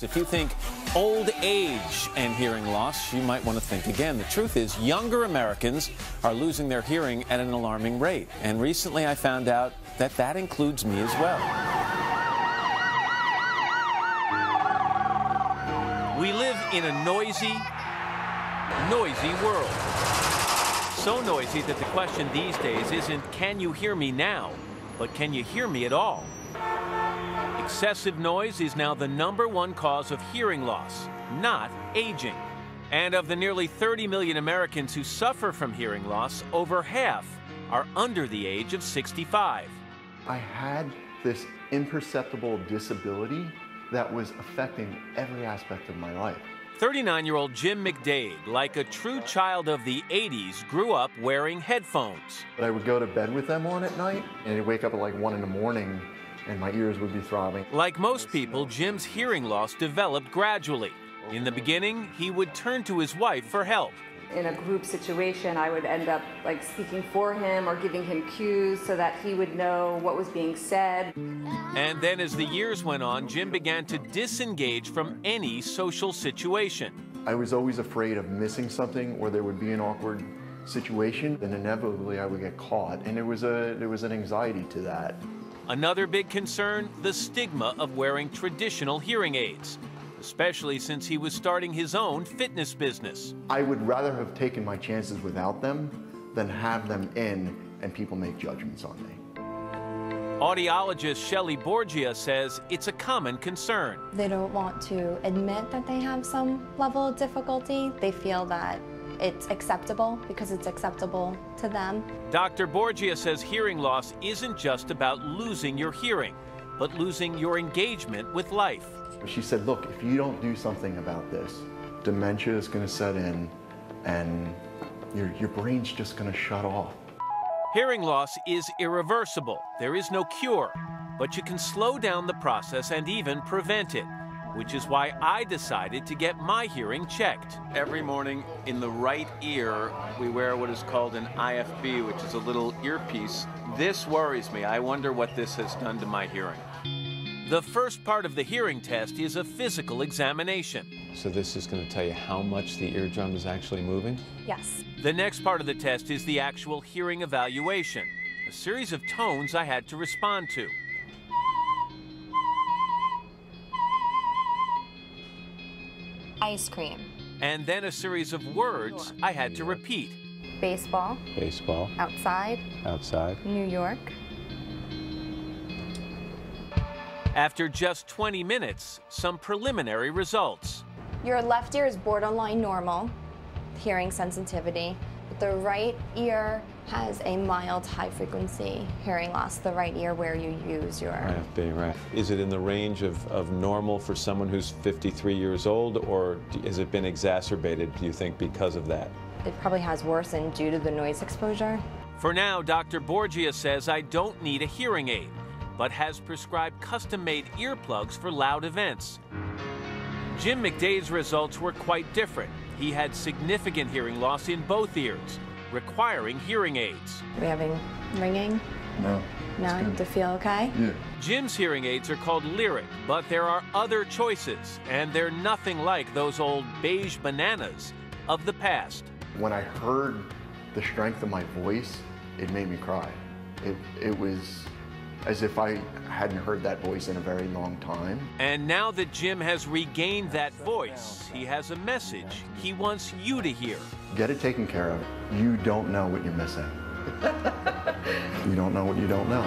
If you think old age and hearing loss, you might want to think again. The truth is, younger Americans are losing their hearing at an alarming rate. And recently I found out that that includes me as well. We live in a noisy world. So noisy that the question these days isn't, can you hear me now, but can you hear me at all? Excessive noise is now the #1 cause of hearing loss, not aging. And of the nearly 30 million Americans who suffer from hearing loss, over half are under the age of 65. I had this imperceptible disability that was affecting every aspect of my life. 39-year-old Jim McDade, like a true child of the 80s, grew up wearing headphones. But I would go to bed with them on at night, and I'd wake up at like 1 in the morning, and my ears would be throbbing. Like most people, Jim's hearing loss developed gradually. In the beginning, he would turn to his wife for help. In a group situation, I would end up like speaking for him or giving him cues so that he would know what was being said. And then as the years went on, Jim began to disengage from any social situation. I was always afraid of missing something, or there would be an awkward situation, and inevitably I would get caught. And there was an anxiety to that. Another big concern, the stigma of wearing traditional hearing aids, especially since he was starting his own fitness business. I would rather have taken my chances without them than have them in and people make judgments on me. Audiologist Shelley Borgia says it's a common concern. They don't want to admit that they have some level of difficulty. They feel that it's acceptable because it's acceptable to them. Dr. Borgia says hearing loss isn't just about losing your hearing, but losing your engagement with life. She said, look, if you don't do something about this, dementia is going to set in and your brain's just going to shut off. Hearing loss is irreversible. There is no cure, but you can slow down the process and even prevent it, which is why I decided to get my hearing checked. Every morning in the right ear, we wear what is called an IFB, which is a little earpiece. This worries me. I wonder what this has done to my hearing. The first part of the hearing test is a physical examination. So this is going to tell you how much the eardrum is actually moving? Yes. The next part of the test is the actual hearing evaluation, a series of tones I had to respond to. Ice cream. And then a series of words I had to repeat. Baseball. Baseball. Outside. Outside. New York. After just 20 minutes, some preliminary results. Your left ear is borderline normal, hearing sensitivity, but the right ear has a mild high-frequency hearing loss, the right ear where you use your... IFB, right. Is it in the range of normal for someone who's 53 years old, or has it been exacerbated, do you think, because of that? It probably has worsened due to the noise exposure. For now, Dr. Borgia says I don't need a hearing aid, but has prescribed custom-made earplugs for loud events. Jim McDade's results were quite different. He had significant hearing loss in both ears, requiring hearing aids. Are we having ringing? No. No? Do you feel okay? Yeah. Jim's hearing aids are called Lyric, but there are other choices, and they're nothing like those old beige bananas of the past. When I heard the strength of my voice, it made me cry. It was as if I hadn't heard that voice in a very long time. And now that Jim has regained that voice, he has a message he wants you to hear. Get it taken care of. You don't know what you're missing. You don't know what you don't know.